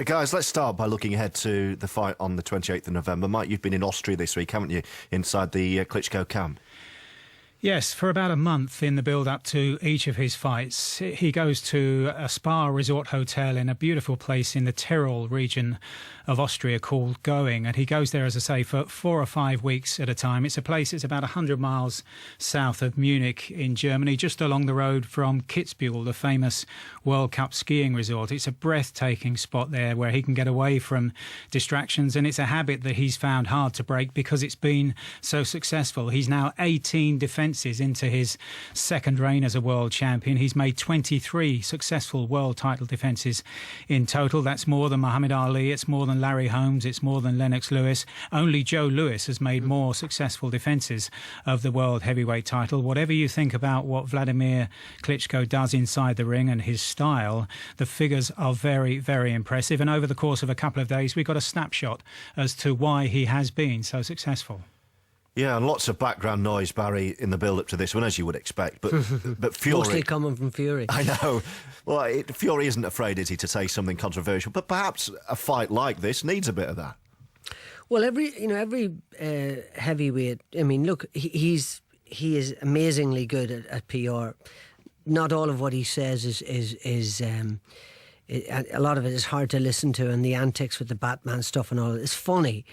Guys, let's start by looking ahead to the fight on the 28th of November. Mike, you've been in Austria this week, haven't you, inside the Klitschko camp? Yes, for about a month in the build-up to each of his fights. He goes to a spa resort hotel in a beautiful place in the Tyrol region of Austria called Going, and he goes there, as I say, for 4 or 5 weeks at a time. It's a place that's about 100 miles south of Munich in Germany, just along the road from Kitzbühel, the famous World Cup skiing resort. It's a breathtaking spot there where he can get away from distractions, and it's a habit that he's found hard to break because it's been so successful. He's now 18 defences into his second reign as a world champion. He's made 23 successful world title defences in total. That's more than Muhammad Ali, it's more than Larry Holmes, it's more than Lennox Lewis. Only Joe Louis has made more successful defences of the world heavyweight title. Whatever you think about what Wladimir Klitschko does inside the ring and his style, the figures are very, very impressive. And over the course of a couple of days, we got a snapshot as to why he has been so successful. Yeah, and lots of background noise, Barry, in the build-up to this one, as you would expect. But Fury... Mostly coming from Fury. I know. Well, Fury isn't afraid, is he, to say something controversial? But perhaps a fight like this needs a bit of that. Well, every heavyweight... I mean, look, he is amazingly good at PR. Not all of what he says is a lot of it is hard to listen to, and the antics with the Batman stuff and all. It's funny.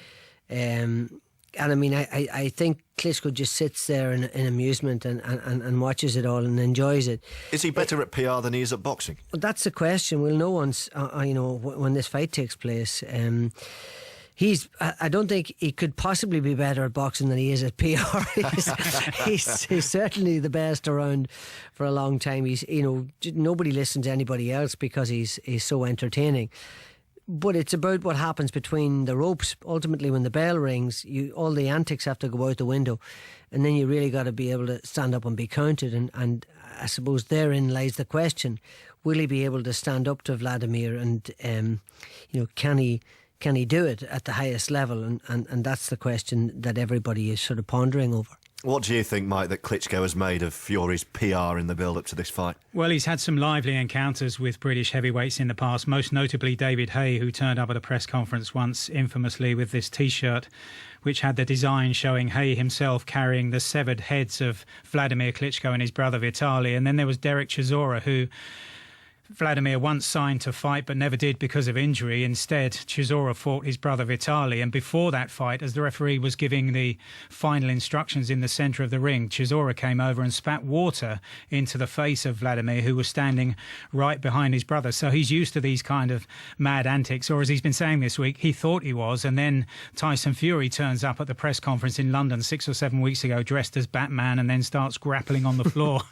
And I mean, I think Klitschko just sits there in amusement and watches it all and enjoys it. Is he better at PR than he is at boxing? Well, that's the question. We'll know once, when this fight takes place. I don't think he could possibly be better at boxing than he is at PR. he's certainly the best around for a long time. Nobody listens to anybody else because he's so entertaining. But it's about what happens between the ropes. Ultimately, when the bell rings, all the antics have to go out the window, and then you really got to be able to stand up and be counted. And I suppose therein lies the question: will he be able to stand up to Wladimir? And can he do it at the highest level? And that's the question that everybody is sort of pondering over. What do you think, Mike, that Klitschko has made of Fury's PR in the build-up to this fight? Well, he's had some lively encounters with British heavyweights in the past, most notably David Haye, who turned up at a press conference once infamously with this T-shirt, which had the design showing Haye himself carrying the severed heads of Wladimir Klitschko and his brother Vitaly. And then there was Derek Chisora, who Wladimir once signed to fight but never did because of injury. Instead, Chisora fought his brother Vitaly, and before that fight, as the referee was giving the final instructions in the centre of the ring, Chisora came over and spat water into the face of Wladimir, who was standing right behind his brother. So he's used to these kind of mad antics, or as he's been saying this week, he thought he was. And then Tyson Fury turns up at the press conference in London 6 or 7 weeks ago dressed as Batman, and then starts grappling on the floor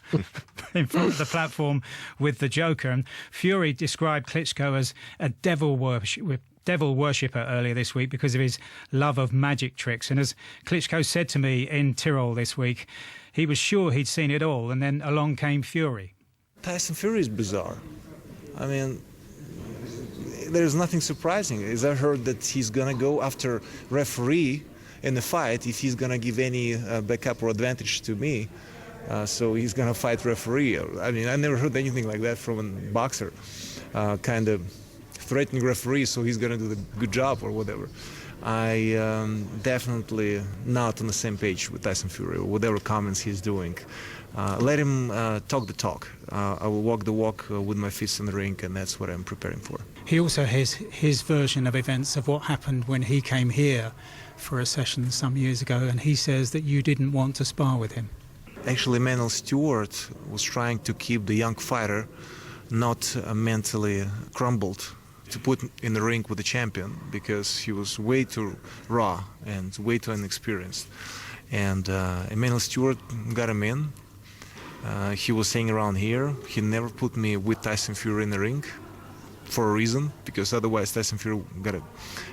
in front of the platform with the Joker. And Fury described Klitschko as a devil worshipper earlier this week because of his love of magic tricks. And as Klitschko said to me in Tyrol this week, he was sure he'd seen it all, and then along came Fury. Tyson Fury is bizarre. I mean, there's nothing surprising. As I heard that he's going to go after referee in the fight if he's going to give any backup or advantage to me. So he's going to fight referee. I mean, I never heard anything like that from a boxer. Kind of threatening referee, so he's going to do the good job or whatever. I definitely not on the same page with Tyson Fury or whatever comments he's doing. Let him talk the talk. I will walk the walk with my fists in the ring, and that's what I'm preparing for. He also has his version of events of what happened when he came here for a session some years ago, and he says that you didn't want to spar with him. Actually, Manuel Stewart was trying to keep the young fighter not mentally crumbled to put in the ring with the champion, because he was way too raw and way too inexperienced. And Manuel Stewart got him in. He was staying around here. He never put me with Tyson Fury in the ring for a reason, because otherwise Tyson Fury got to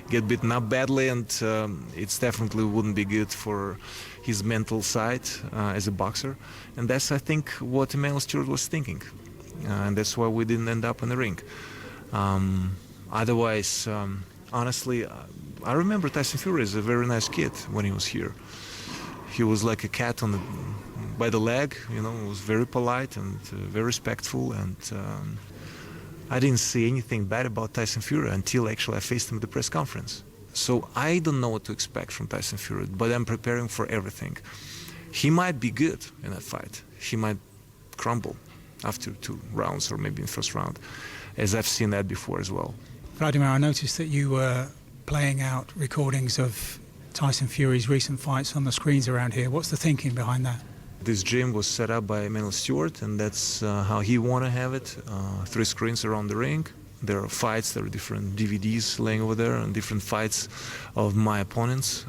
get beaten up badly, and it definitely wouldn't be good for his mental side as a boxer. And that's, I think, what Emmanuel Stewart was thinking, and that's why we didn't end up in the ring. Otherwise, honestly, I remember Tyson Fury as a very nice kid when he was here. He was like a cat by the leg, was very polite and very respectful, and I didn't see anything bad about Tyson Fury until actually I faced him at the press conference. So I don't know what to expect from Tyson Fury, but I'm preparing for everything. He might be good in that fight. He might crumble after 2 rounds or maybe in the first round, as I've seen that before as well. Wladimir, I noticed that you were playing out recordings of Tyson Fury's recent fights on the screens around here. What's the thinking behind that? This gym was set up by Emmanuel Stewart, and that's how he want to have it. 3 screens around the ring. There are fights, there are different DVDs laying over there, and different fights of my opponents,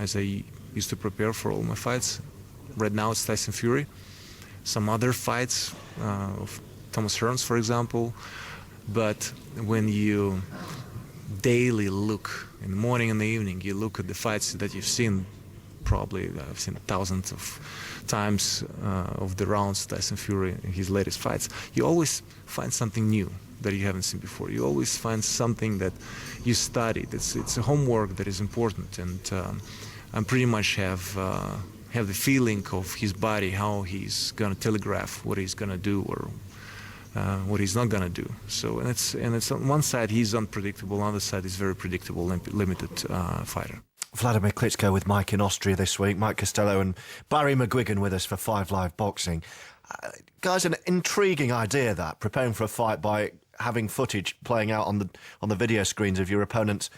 as I used to prepare for all my fights. Right now it's Tyson Fury. Some other fights of Thomas Hearns, for example. But when you daily look, in the morning and the evening, you look at the fights that you've seen, probably I've seen thousands of times of the rounds Tyson Fury in his latest fights, you always find something new that you haven't seen before. You always find something that you studied. It's a homework that is important, and I pretty much have the feeling of his body, how he's gonna telegraph what he's gonna do or what he's not gonna do. So and it's on one side he's unpredictable, on the other side he's very predictable, limited fighter. Wladimir Klitschko with Mike in Austria this week. Mike Costello and Barry McGuigan with us for 5 Live Boxing. Guys, an intriguing idea, that, preparing for a fight by having footage playing out on the video screens of your opponents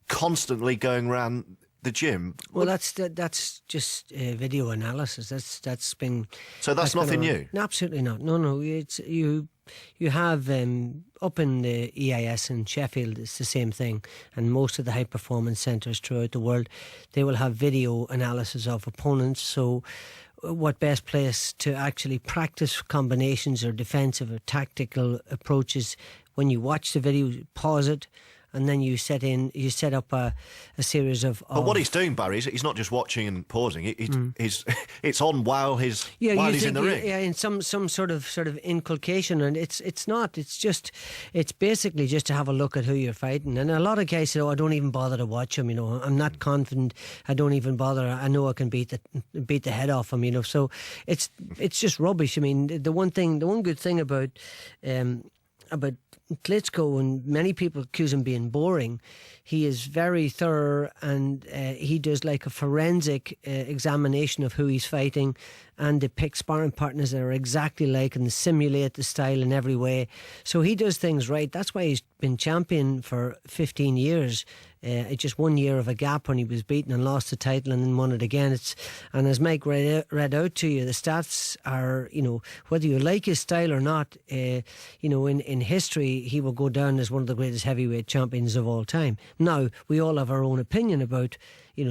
constantly going around the gym. Well, that's just video analysis. That's been... So that's nothing new? No, absolutely not. No. It's you have up in the EIS in Sheffield, it's the same thing, and most of the high performance centres throughout the world, they will have video analysis of opponents. So what best place to actually practice combinations or defensive or tactical approaches? When you watch the video, pause it, and then you set up a series of... But what he's doing, Barry, is he's not just watching and pausing. It's on while he's in the ring. Yeah, in some sort of inculcation, and it's not. It's basically just to have a look at who you're fighting. And a lot of guys say, "Oh, I don't even bother to watch him. I'm not confident. I don't even bother. I know I can beat the head off him. So it's just rubbish. I mean, the one good thing about Klitschko, and many people accuse him being boring, he is very thorough, and he does like a forensic examination of who he's fighting, and they pick sparring partners that are exactly like and simulate the style in every way. So he does things right. That's why he's been champion for 15 years. Just 1 year of a gap when he was beaten and lost the title and then won it again. And as Mike read out to you, the stats are, whether you like his style or not, in history, he will go down as one of the greatest heavyweight champions of all time. Now, we all have our own opinion about,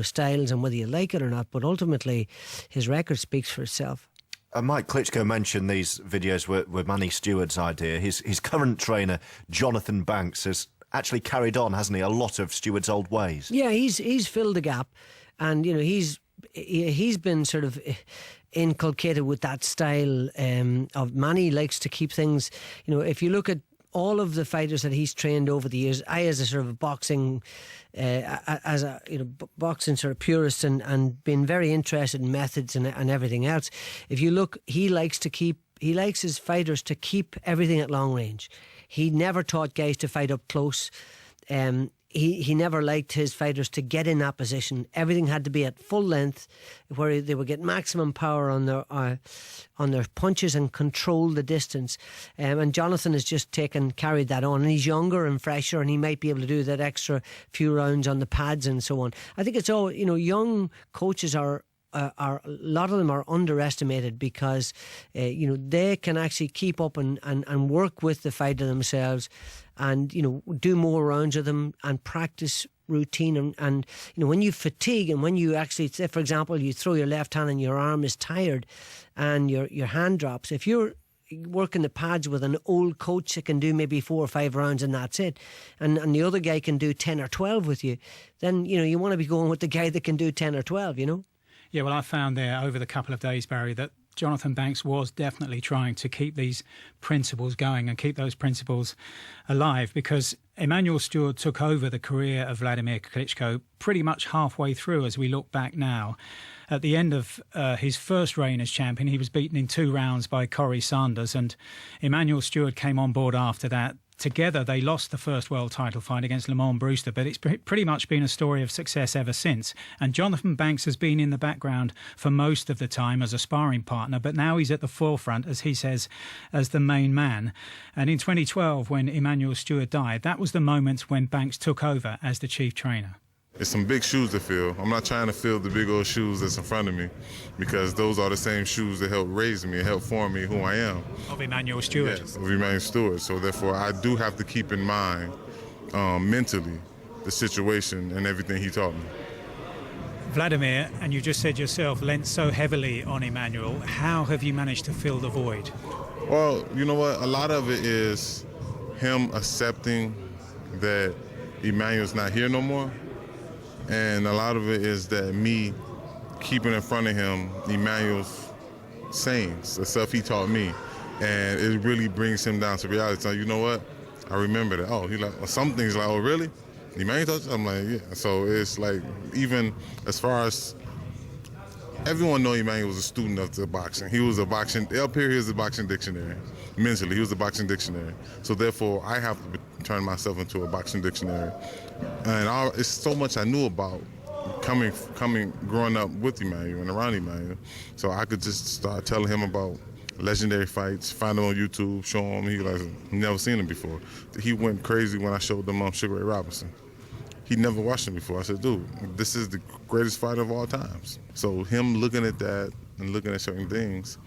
styles and whether you like it or not, but ultimately, his record speaks for itself. Mike Klitschko mentioned these videos were Manny Stewart's idea. His current trainer, Jonathon Banks, has actually carried on, hasn't he, a lot of Stewart's old ways. Yeah, he's filled the gap, and he's been sort of inculcated with that style of Manny likes to keep things. If you look at all of the fighters that he's trained over the years, I as a sort of boxing boxing sort of purist and been very interested in methods and everything else. If you look, he likes his fighters to keep everything at long range. He never taught guys to fight up close. He never liked his fighters to get in that position. Everything had to be at full length, where they would get maximum power on their punches and control the distance. And Jonathon has just carried that on, and he's younger and fresher, and he might be able to do that extra few rounds on the pads and so on. I think it's all, young coaches are a lot of them are underestimated because they can actually keep up and work with the fighter themselves, and do more rounds of them and practice routine, and when you fatigue and when you actually, say for example, you throw your left hand and your arm is tired and your hand drops, if you're working the pads with an old coach that can do maybe 4 or 5 rounds and that's it, and the other guy can do 10 or 12 with you, then you want to be going with the guy that can do 10 or 12. Yeah, well, I found there over the couple of days, Barry, that Jonathon Banks was definitely trying to keep these principles going and keep those principles alive, because Emmanuel Stewart took over the career of Wladimir Klitschko pretty much halfway through as we look back now. At the end of his first reign as champion, he was beaten in 2 rounds by Corey Sanders, and Emmanuel Stewart came on board after that together they lost the first world title fight against Lamont Brewster, but it's pretty much been a story of success ever since. And Jonathan Banks has been in the background for most of the time as a sparring partner, but now he's at the forefront, as he says, as the main man. And in 2012, when Emmanuel Stewart died, that was the moment when Banks took over as the chief trainer. It's some big shoes to fill. I'm not trying to fill the big old shoes that's in front of me, because those are the same shoes that helped raise me and helped form me who I am. Of Emmanuel Stewart. Yes, of Emmanuel Stewart. So therefore, I do have to keep in mind mentally the situation and everything he taught me. Wladimir, and you just said yourself, lent so heavily on Emmanuel. How have you managed to fill the void? Well, you know what? A lot of it is him accepting that Emmanuel's not here no more. And a lot of it is that me keeping in front of him Emmanuel's sayings, the stuff he taught me. And it really brings him down to reality. So, you know what? I remember that. Oh, he like, some things like, oh, really? Emmanuel taught you? I'm like, yeah. So it's like, even as far as, everyone know Emmanuel was a student of the boxing. He was a boxing, up here he was a boxing dictionary. Mentally, he was a boxing dictionary. So therefore, I have to turn myself into a boxing dictionary. And it's so much I knew about growing up with Emmanuel and around Emmanuel. So I could just start telling him about legendary fights, find them on YouTube, show him. He like, never seen them before. He went crazy when I showed them Sugar Ray Robinson. He never watched him before. I said, dude, this is the greatest fighter of all times. So him looking at that and looking at certain things,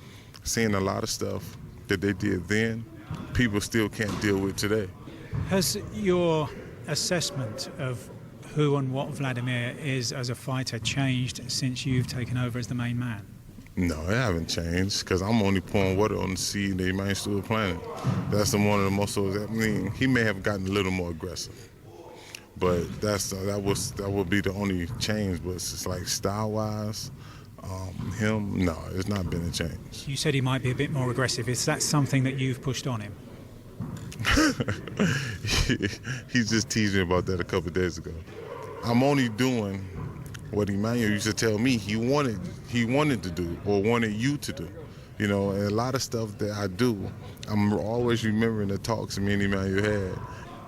seeing a lot of stuff that they did then, people still can't deal with today. Has your assessment of who and what Wladimir is as a fighter changed since you've taken over as the main man? No, it haven't changed, because I'm only pouring water on the seed that Emmanuel Stewart planted. That's one of the most. I mean, he may have gotten a little more aggressive, but that would be the only change. But it's like style-wise, him, no, it's not been a change. You said he might be a bit more aggressive. Is that something that you've pushed on him? He just teased me about that a couple of days ago. I'm only doing what Emmanuel used to tell me he wanted to do or wanted you to do. You know, and a lot of stuff that I do, I'm always remembering the talks me and Emmanuel had.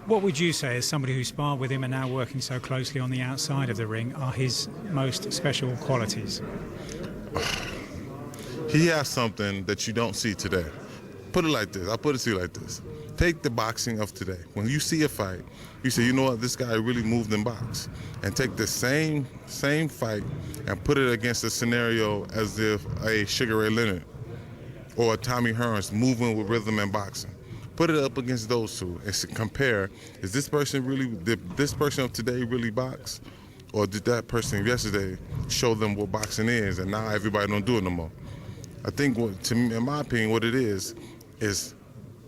What would you say, as somebody who sparred with him and now working so closely on the outside of the ring, are his most special qualities? He has something that you don't see today. Put it like this. I'll put it to you like this. Take the boxing of today. When you see a fight, you say, you know what, this guy really moved in box. And take the same fight and put it against a scenario as if a Sugar Ray Leonard or a Tommy Hearns moving with rhythm and boxing. Put it up against those two and compare, did this person of today really box? Or did that person yesterday show them what boxing is and now everybody don't do it no more? I think, in my opinion, what it is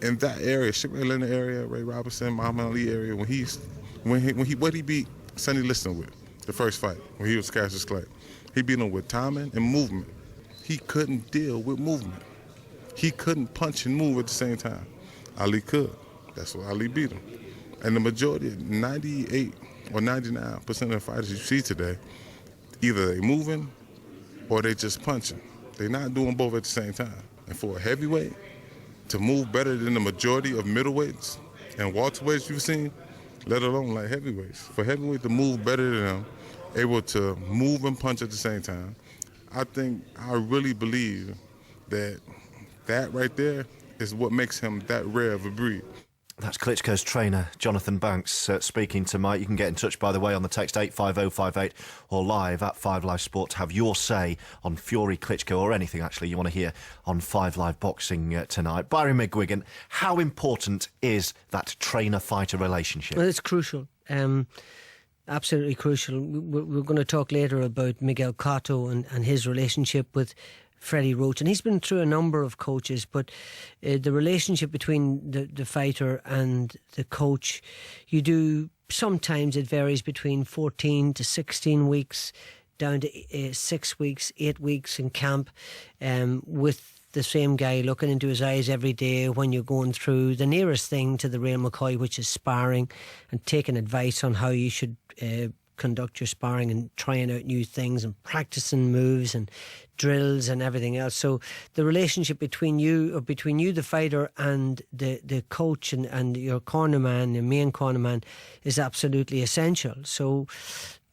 in that area, Sugar Ray Leonard area, Ray Robinson, Muhammad Ali area, when he beat Sonny Liston with the first fight, when he was Cassius Clay, he beat him with timing and movement. He couldn't deal with movement. He couldn't punch and move at the same time. Ali could. That's why Ali beat him. And the majority, 98 or 99% of the fighters you see today, either they moving or they just punching. They're not doing both at the same time. And for a heavyweight to move better than the majority of middleweights and welterweights you've seen, let alone like heavyweights, for heavyweight to move better than them, able to move and punch at the same time, I really believe that right there is what makes him that rare of a breed. That's Klitschko's trainer, Jonathon Banks, speaking to Mike. You can get in touch, by the way, on the text 85058 or live at 5 Live Sport to have your say on Fury, Klitschko, or anything, actually, you want to hear on 5 Live Boxing tonight. Barry McGuigan, how important is that trainer-fighter relationship? Well, it's crucial. Absolutely crucial. We're going to talk later about Miguel Cotto and his relationship with Freddie Roach, and he's been through a number of coaches, but the relationship between the fighter and the coach, sometimes it varies between 14 to 16 weeks down to 6 weeks, 8 weeks in camp, with the same guy looking into his eyes every day when you're going through the nearest thing to the real McCoy, which is sparring and taking advice on how you should conduct your sparring and trying out new things and practicing moves and drills and everything else. So the relationship between you, the fighter, and the coach and your cornerman, your main cornerman, is absolutely essential. So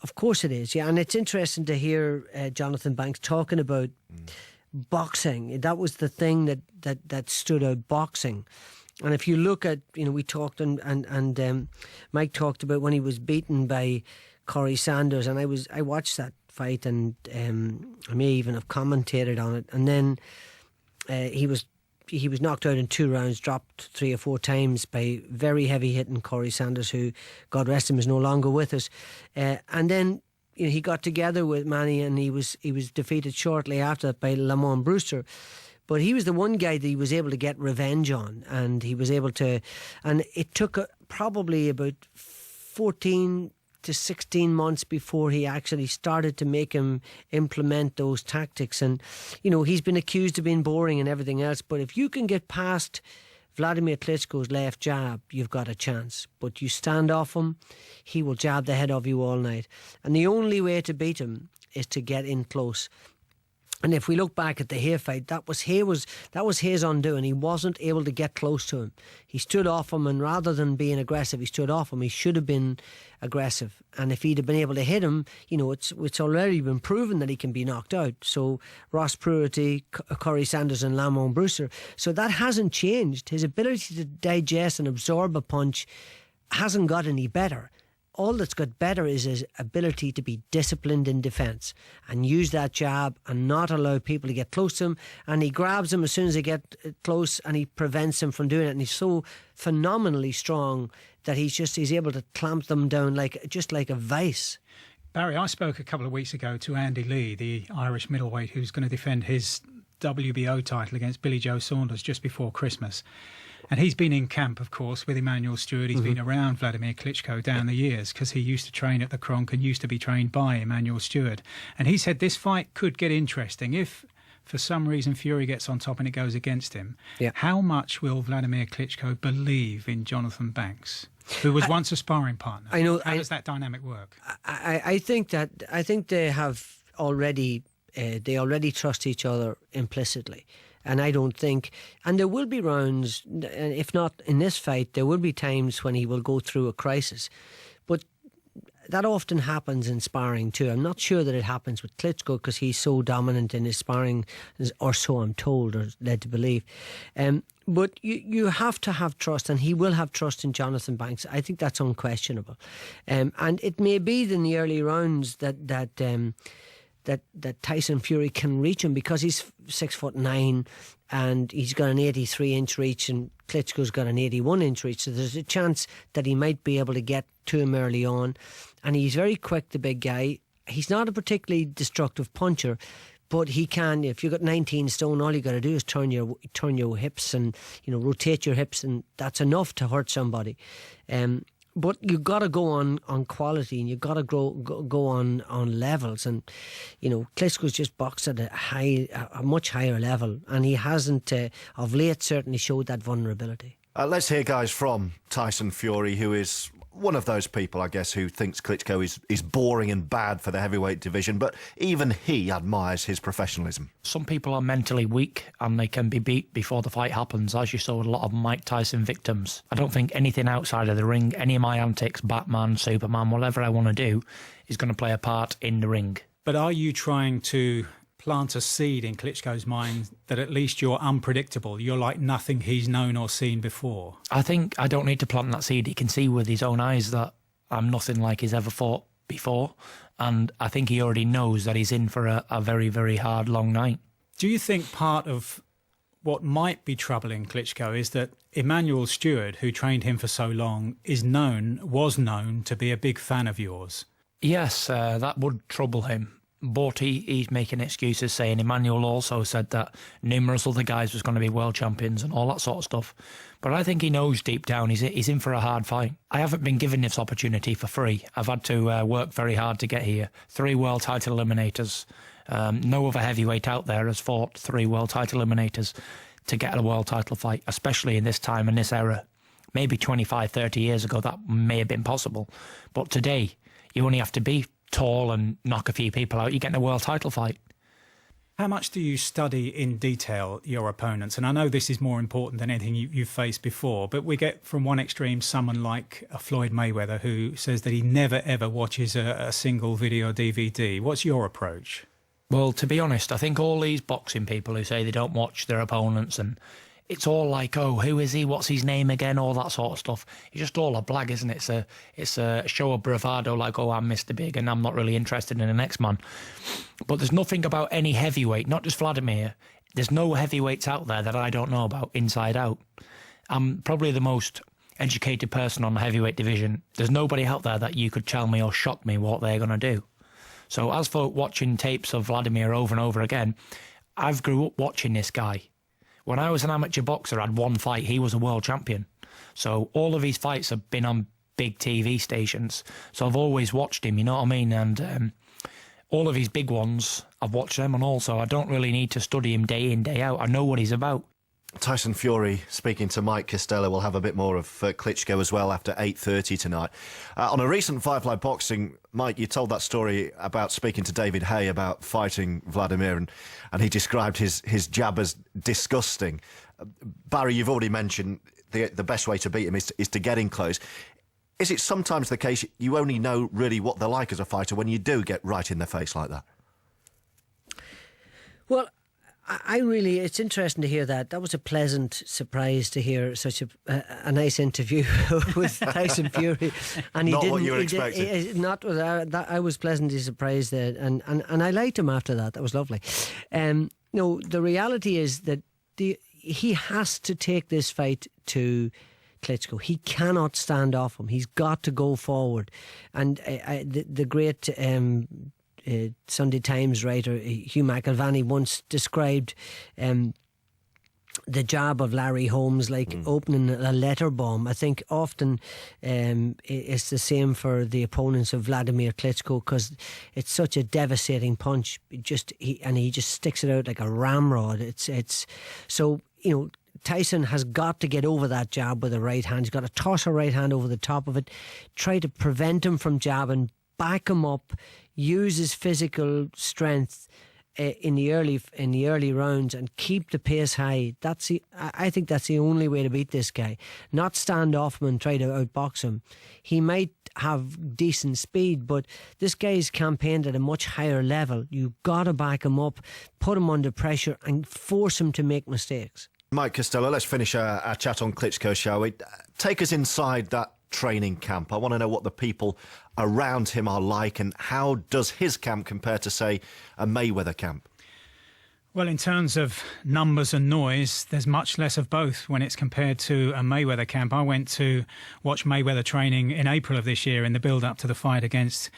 of course it is, yeah. And it's interesting to hear Jonathon Banks talking about boxing. That was the thing that stood out, boxing. And if you look at, we talked and Mike talked about when he was beaten by Corey Sanders, and I watched that fight, and I may even have commentated on it. And then he was knocked out in 2 rounds, dropped 3 or 4 times by very heavy hitting Corey Sanders, who, God rest him, is no longer with us. And then he got together with Manny, and he was defeated shortly after that by Lamont Brewster. But he was the one guy that he was able to get revenge on, and he was able to, and it took probably about 14 to 16 months before he actually started to make him implement those tactics. And he's been accused of being boring and everything else, but if you can get past Wladimir Klitschko's left jab, you've got a chance. But you stand off him, he will jab the head of you all night, and the only way to beat him is to get in close. And if we look back at the Hay fight, that was Hay's undoing. He wasn't able to get close to him. He stood off him, and rather than being aggressive, he stood off him. He should have been aggressive. And if he'd have been able to hit him, it's already been proven that he can be knocked out. So Ross Pruitt, Corey Sanders and Lamont Brewster. So that hasn't changed. His ability to digest and absorb a punch hasn't got any better. All that's got better is his ability to be disciplined in defence and use that jab and not allow people to get close to him. And he grabs them as soon as they get close, and he prevents them from doing it. And he's so phenomenally strong that he's able to clamp them down like a vice. Barry, I spoke a couple of weeks ago to Andy Lee, the Irish middleweight who's going to defend his WBO title against Billy Joe Saunders just before Christmas. And he's been in camp, of course, with Emmanuel Stewart. He's been around Wladimir Klitschko down the years because he used to train at the Kronk and used to be trained by Emmanuel Stewart. And he said this fight could get interesting if, for some reason, Fury gets on top and it goes against him. Yeah. How much will Wladimir Klitschko believe in Jonathon Banks, who was once a sparring partner? I know. How does that dynamic work? I think they have already they already trust each other implicitly. And I don't think, and there will be rounds, if not in this fight, there will be times when he will go through a crisis. But that often happens in sparring too. I'm not sure that it happens with Klitschko because he's so dominant in his sparring, or so I'm told or led to believe. But you have to have trust, and he will have trust in Jonathon Banks. I think that's unquestionable. And it may be in the early rounds that Tyson Fury can reach him because he's 6'9" and he's got an 83-inch reach, and Klitschko's got an 81-inch reach. So there's a chance that he might be able to get to him early on. And he's very quick, the big guy. He's not a particularly destructive puncher, but he can. If you've got 19 stone, all you got to do is turn your hips and rotate your hips, and that's enough to hurt somebody. But you've got to go on quality, and you've got to go on levels. And, Klitschko's just boxed at a much higher level, and he hasn't, of late, certainly showed that vulnerability. Let's hear, guys, from Tyson Fury, who is one of those people, I guess, who thinks Klitschko is boring and bad for the heavyweight division, but even he admires his professionalism. Some people are mentally weak and they can be beat before the fight happens, as you saw with a lot of Mike Tyson victims. I don't think anything outside of the ring, any of my antics, Batman, Superman, whatever I want to do, is going to play a part in the ring. But are you trying to plant a seed in Klitschko's mind that at least you're unpredictable, you're like nothing he's known or seen before? I think I don't need to plant that seed. He can see with his own eyes that I'm nothing like he's ever fought before, and I think he already knows that he's in for a very, very hard, long night. Do you think part of what might be troubling Klitschko is that Emmanuel Stewart, who trained him for so long, was known to be a big fan of yours? Yes, that would trouble him. But he's making excuses, saying Emmanuel also said that numerous other guys was going to be world champions and all that sort of stuff. But I think he knows deep down he's in for a hard fight. I haven't been given this opportunity for free. I've had to work very hard to get here. 3 world title eliminators. No other heavyweight out there has fought 3 world title eliminators to get a world title fight, especially in this time and this era. Maybe 25, 30 years ago that may have been possible. But today, You only have to be tall and knock a few people out. You get in a world title fight. How much do you study in detail your opponents? And I know this is more important than anything you've faced before, but we get from one extreme someone like a Floyd Mayweather who says that he never, ever watches a single video or DVD. What's your approach? Well, to be honest, I think all these boxing people who say they don't watch their opponents, and it's all like, oh, who is he? What's his name again? All that sort of stuff. It's just all a blag, isn't it? It's a show of bravado, like, oh, I'm Mr. Big and I'm not really interested in the next man. But there's nothing about any heavyweight, not just Wladimir. There's no heavyweights out there that I don't know about inside out. I'm probably the most educated person on the heavyweight division. There's nobody out there that you could tell me or shock me what they're going to do. So as for watching tapes of Wladimir over and over again, I've grew up watching this guy. When I was an amateur boxer, I had one fight. He was a world champion. So all of his fights have been on big TV stations. So I've always watched him, you know what I mean? And all of his big ones, I've watched them, and also I don't really need to study him day in, day out. I know what he's about. Tyson Fury speaking to Mike Costello. We'll have a bit more of Klitschko as well after 8:30 tonight. On a recent Five Live Boxing, Mike, you told that story about speaking to David Hay about fighting Wladimir, and he described his jab as disgusting. Barry, you've already mentioned the best way to beat him is to get in close. Is it sometimes the case you only know really what they're like as a fighter when you do get right in their face like that? Well, I really, it's interesting to hear that. That was a pleasant surprise to hear such a nice interview with Tyson Fury. And he not didn't, what you were expecting. I was pleasantly surprised there, and I liked him after that. That was lovely. No, the reality is that he has to take this fight to Klitschko. He cannot stand off him. He's got to go forward. And the great Sunday Times writer Hugh McIlvanney once described the jab of Larry Holmes like opening a letter bomb. I think often it's the same for the opponents of Wladimir Klitschko, because it's such a devastating punch. He just sticks it out like a ramrod. It's so, you know, Tyson has got to get over that jab with a right hand. He's got to toss a right hand over the top of it, try to prevent him from jabbing, back him up, use his physical strength in the early rounds and keep the pace high. I think that's the only way to beat this guy. Not stand off him and try to outbox him. He might have decent speed, but this guy's campaigned at a much higher level. You've got to back him up, put him under pressure and force him to make mistakes. Mike Costello, let's finish our chat on Klitschko, shall we? Take us inside that training camp. I want to know what the people around him are like, and how does his camp compare to, say, a Mayweather camp? Well, in terms of numbers and noise, there's much less of both when it's compared to a Mayweather camp. I went to watch Mayweather training in April of this year in the build-up to the fight against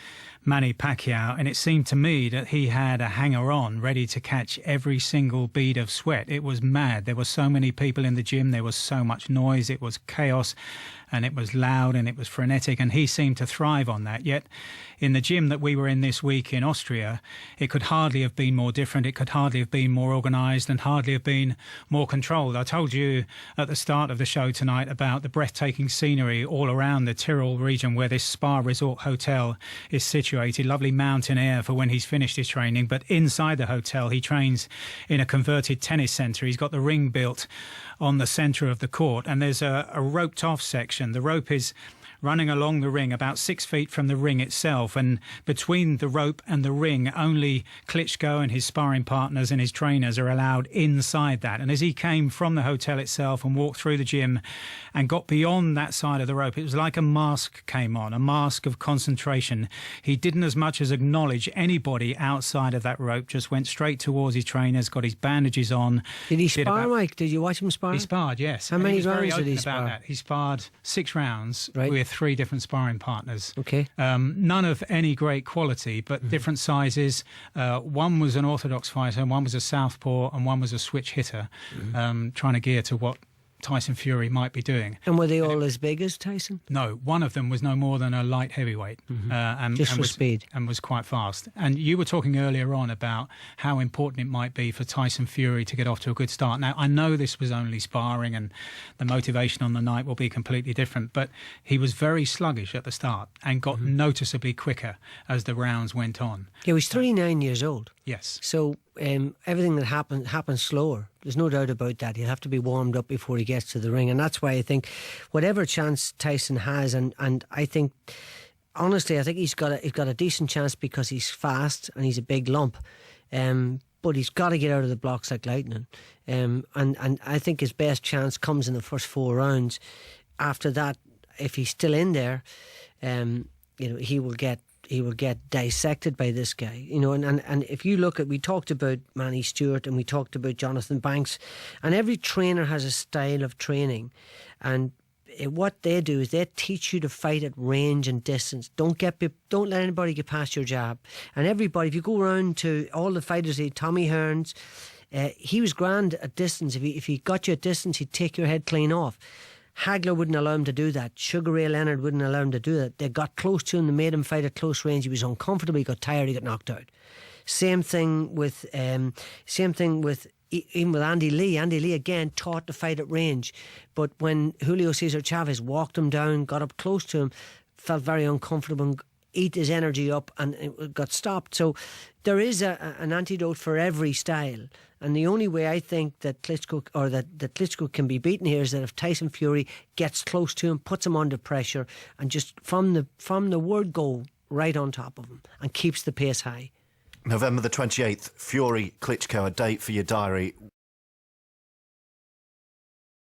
Manny Pacquiao, and it seemed to me that he had a hanger-on ready to catch every single bead of sweat. It was mad. There were so many people in the gym. There was so much noise. It was chaos, and it was loud, and it was frenetic, and he seemed to thrive on that. Yet in the gym that we were in this week in Austria, it could hardly have been more different. It could hardly have been more organised and hardly have been more controlled. I told you at the start of the show tonight about the breathtaking scenery all around the Tyrol region where this spa resort hotel is situated. Lovely mountain air for when he's finished his training. But inside the hotel, he trains in a converted tennis centre. He's got the ring built on the centre of the court, and there's a roped off section. The rope is running along the ring about 6 feet from the ring itself, and between the rope and the ring only Klitschko and his sparring partners and his trainers are allowed inside that. And as he came from the hotel itself and walked through the gym and got beyond that side of the rope, it was like a mask came on, a mask of concentration. He didn't as much as acknowledge anybody outside of that rope, just went straight towards his trainers, got his bandages on. Did he spar, Mike? Did you watch him spar? He sparred, yes. How many rounds did he spar? That. He sparred 6 rounds right, with 3 different sparring partners. Okay. None of any great quality, but different sizes. One was an orthodox fighter, one was a southpaw, and one was a switch hitter, trying to gear to what Tyson Fury might be doing. And were they all as big as Tyson? No, one of them was no more than a light heavyweight, Just for was, speed. and was quite fast. And you were talking earlier on about how important it might be for Tyson Fury to get off to a good start. Now, I know this was only sparring, and the motivation on the night will be completely different, but he was very sluggish at the start and got noticeably quicker as the rounds went on. Yeah, he was 39 years old. Yes. So everything that happens slower. There's no doubt about that. He'll have to be warmed up before he gets to the ring, and that's why I think whatever chance Tyson has, and I think honestly, I think he's got a decent chance because he's fast and he's a big lump. But he's got to get out of the blocks like lightning. And I think his best chance comes in the first 4 rounds. After that, if he's still in there, he will get dissected by this guy, and if you look at, we talked about Manny Stewart and we talked about Jonathan Banks, and every trainer has a style of training, and what they do is they teach you to fight at range and distance. Don't let anybody get past your jab. And everybody, if you go around to all the fighters, Tommy Hearns, he was grand at distance. If he got you at distance, he'd take your head clean off. Hagler wouldn't allow him to do that. Sugar Ray Leonard wouldn't allow him to do that. They got close to him, they made him fight at close range. He was uncomfortable, he got tired, he got knocked out. Same thing with even with Andy Lee. Andy Lee again taught to fight at range, but when Julio Cesar Chavez walked him down, got up close to him, felt very uncomfortable and eat his energy up, and it got stopped. So there is an antidote for every style. And the only way I think that Klitschko can be beaten here is that if Tyson Fury gets close to him, puts him under pressure, and just from the word go right on top of him and keeps the pace high. November the 28th, Fury Klitschko, a date for your diary.